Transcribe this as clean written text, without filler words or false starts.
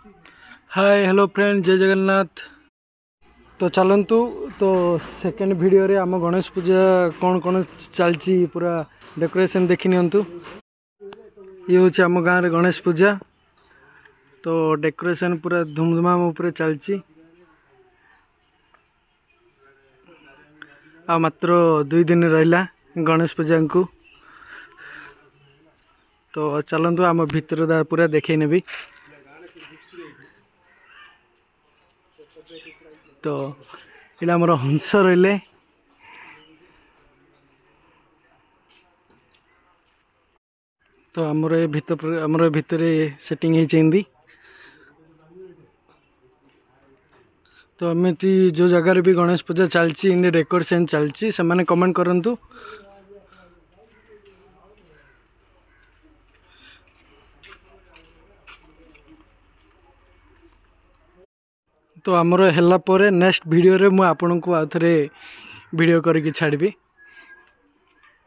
Hi hello friend जय जगन्नाथ। तो चलतु तो सेकेंड वीडियो रे आम गणेश पूजा कौन कौन चलती पूरा डेकोरेशन देखी नियंतु। ये हूँ आम गाँव रे गणेश पूजा। तो डेकोरेशन पूरा धूमधाम उपरे चलती। आ मात्र 2 दिन रहा गणेश पूजा को। तो चलतु आम भितर पूरा देखे नेबी। तो ये आमर हंस रहिले। तो आमर भितर सेटिंग है। तो एमती जो जगार भी गणेश पूजा चलती इन डेकोरेशन चलती से माने कमेंट करंतु। तो आमर हैला परे नेक्स्ट वीडियो रे मु आपन को आउ थरे वीडियो करके छाड़बी।